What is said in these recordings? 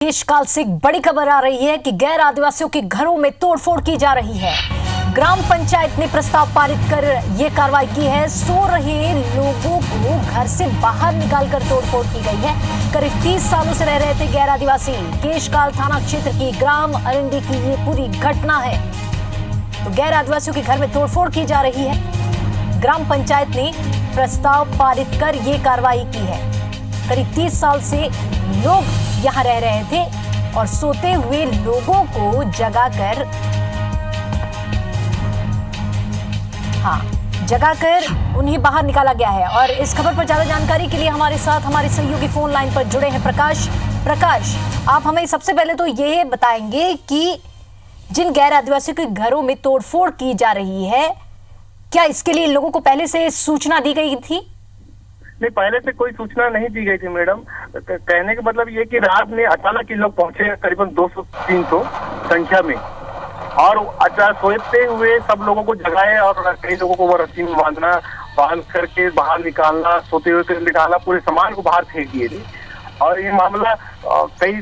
देश काल से एक बड़ी खबर आ रही है कि गैर आदिवासियों के घरों में तोड़फोड़ की जा रही है। ग्राम पंचायत ने प्रस्ताव पारित कर यह कार्रवाई की है। सो रहे लोगों को घर से बाहर निकालकर तोड़फोड़ की गई है। करीब 30 सालों से रह रहे थे गैर आदिवासी। केशकाल थाना क्षेत्र की ग्राम अरंडी की ये पूरी घटना है। तो गैर आदिवासियों के घर में तोड़फोड़ की जा रही है। ग्राम पंचायत ने प्रस्ताव पारित कर ये कार्रवाई की है। करीब 30 साल से लोग यहाँ रह रहे थे और सोते हुए लोगों को जगाकर उन्हें बाहर निकाला गया है। और इस खबर पर ज्यादा जानकारी के लिए हमारे साथ हमारे सहयोगी फोन लाइन पर जुड़े हैं प्रकाश, आप हमें सबसे पहले तो ये बताएंगे कि जिन गैर आदिवासियों के घरों में तोड़फोड़ की जा रही है, क्या इसके लिए लोगों को पहले से सूचना दी गई थी? नहीं, पहले से कोई सूचना नहीं दी गई थी मैडम। कहने का मतलब ये कि रात में अचानक ये लोग पहुंचे करीबन 200-300 संख्या में, और अचानक सोते हुए सब लोगों को जगाए और कई लोगों को वो रस्सी में बांध करके बाहर निकालना, सोते हुए निकालना, पूरे सामान को बाहर फेंक दिए थे। और ये मामला कई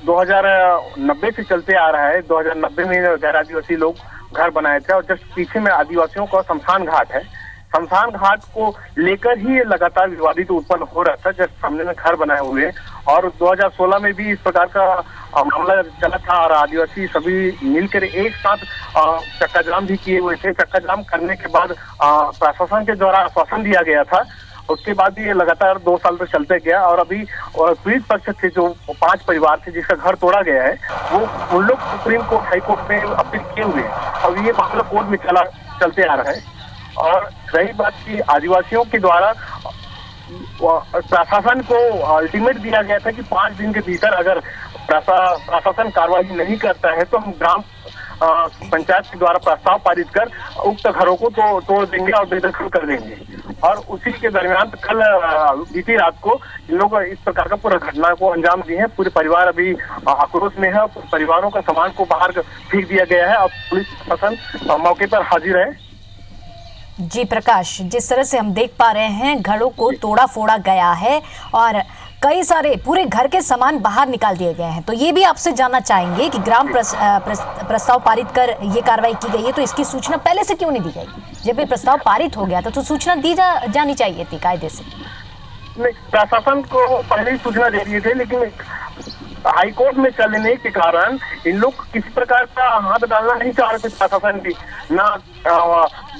2090 से चलते आ रहा है। 2090 में गैर आदिवासी लोग घर बनाए थे और जस्ट पीछे में आदिवासियों का शमशान घाट है। शमशान घाट को लेकर ही लगातार विवादित उत्पन्न हो रहा था, जब सामने में घर बनाए हुए। और 2016 में भी इस प्रकार का मामला चला था और आदिवासी सभी मिलकर एक साथ चक्का जाम भी किए हुए थे। चक्का जाम करने के बाद प्रशासन के द्वारा आश्वासन दिया गया था। उसके बाद भी ये लगातार 2 साल तक चलते गया और अभी पीड़ित पक्ष थे जो 5 परिवार थे जिसका घर तोड़ा गया है, वो उन लोग सुप्रीम कोर्ट, हाई कोर्ट में अपील किए हुए हैं और ये मामला कोर्ट में चलते आ रहा है। और रही बात की आदिवासियों के द्वारा प्रशासन को अल्टीमेट दिया गया था कि 5 दिन के भीतर अगर प्रशासन कार्रवाई नहीं करता है तो हम ग्राम पंचायत के द्वारा प्रस्ताव पारित कर उक्त घरों को तोड़ देंगे और बेदखल कर देंगे। और उसी के दरमियान कल बीती रात को इन लोग इस प्रकार का पूरा घटना को अंजाम दिए हैं। पूरे परिवार अभी आक्रोश में है। परिवारों का सामान को बाहर फेंक दिया गया है और पुलिस प्रशासन मौके पर हाजिर है। जी प्रकाश, जिस तरह से हम देख पा रहे हैं घरों को तोड़ा फोड़ा गया है और कई सारे पूरे घर के सामान बाहर निकाल दिए गए हैं। तो ये भी आपसे जानना चाहेंगे कि ग्राम प्रस्ताव पारित कर ये कार्रवाई की गई है, तो इसकी सूचना पहले से क्यों नहीं दी गई? जब ये प्रस्ताव पारित हो गया था तो सूचना दी जानी चाहिए थी कायदे से। नहीं, प्रशासन को पहले ही सूचना दे दिए थे, लेकिन हाईकोर्ट में चलने के कारण इन लोग किसी प्रकार का हाथ डालना नहीं चाह रहे थे। प्रशासन भी ना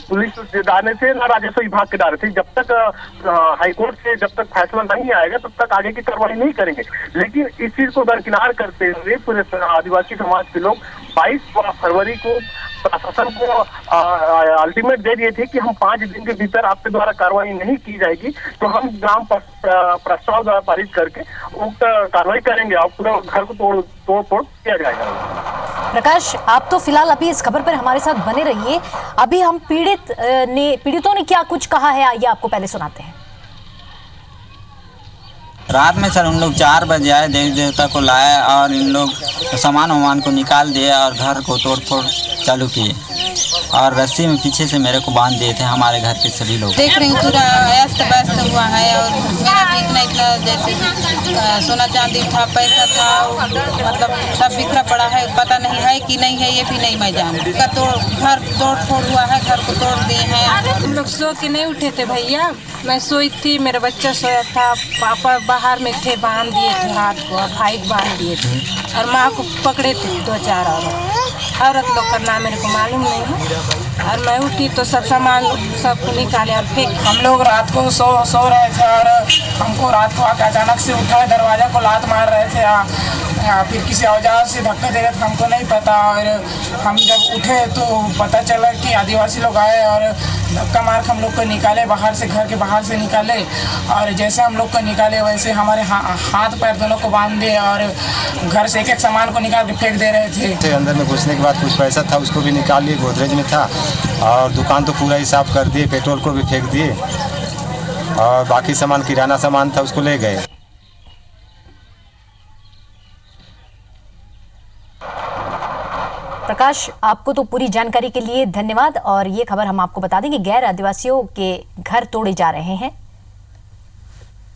पुलिस से डालने थे ना राजस्व विभाग के डाले थे। जब तक हाईकोर्ट से जब तक फैसला नहीं आएगा तब तक आगे की कार्रवाई नहीं करेंगे। लेकिन इस चीज को दरकिनार करते हुए पूरे आदिवासी समाज के लोग 22 फरवरी को प्रशासन को अल्टीमेट दे दिए थे कि हम 5 दिन के भीतर आपके द्वारा कार्रवाई नहीं की जाएगी तो हम ग्राम प्रस्ताव द्वारा पारित करके उक्त कार्रवाई करेंगे और पूरा घर को तोड़ फोड़ किया जाएगा। प्रकाश, आप तो फिलहाल अभी इस खबर पर हमारे साथ बने रहिए। अभी हम पीड़ितों ने क्या कुछ कहा है आइए आपको पहले सुनाते हैं। रात में सर उन लोग 4 बजे आए, देवी देवता को लाया और इन लोग सामान वामान को निकाल दिए और घर को तोड़ फोड़ चालू किए और रस्सी में पीछे से मेरे को बांध दिए थे। हमारे घर के सभी लोग देख रहे हैं पूरा अस्त व्यस्त हुआ है और मेरा भी इतना जैसे सोना चांदी था, पैसा था, मतलब सब बिखरा पड़ा है। पता नहीं है कि नहीं है, ये भी नहीं मैं जानती। घर तोड़ फोड़ हुआ है, घर को तोड़ दिए हैं। हम लोग सो के नहीं उठे थे भैया, मैं सोई थी, मेरा बच्चा सोया था, पापा बाहर में थे, बांध दिए थे हाथ को, भाई को बांध दिए थे और माँ को पकड़े थे 2-4 औरत लोग का नाम मेरे को मालूम नहीं है। और मैं उठी तो सब सामान सबको निकाले और फेंक। हम लोग रात को सो रहे थे और हमको रात को आकर अचानक से उठा, दरवाजा को लात मार रहे थे फिर किसी औजार से धक्का दे रहे थे, हमको नहीं पता। और हम जब उठे तो पता चला कि आदिवासी लोग आए और धक्का मार के हम लोग को निकाले बाहर से, घर के बाहर से निकाले। और जैसे हम लोग को निकाले वैसे हमारे हाथ पैर दोनों को बांध दिए और घर से एक सामान को निकाल के फेंक दे रहे थे। अंदर में घुसने के बाद कुछ पैसा था उसको भी निकाल लिए, गोदरेज में था, और दुकान तो पूरा ही साफ कर दिए, पेट्रोल को भी फेंक दिए और बाकी सामान किराना सामान था उसको ले गए। प्रकाश, आपको तो पूरी जानकारी के लिए धन्यवाद। और ये खबर हम आपको बता दें कि गैर आदिवासियों के घर तोड़े जा रहे हैं।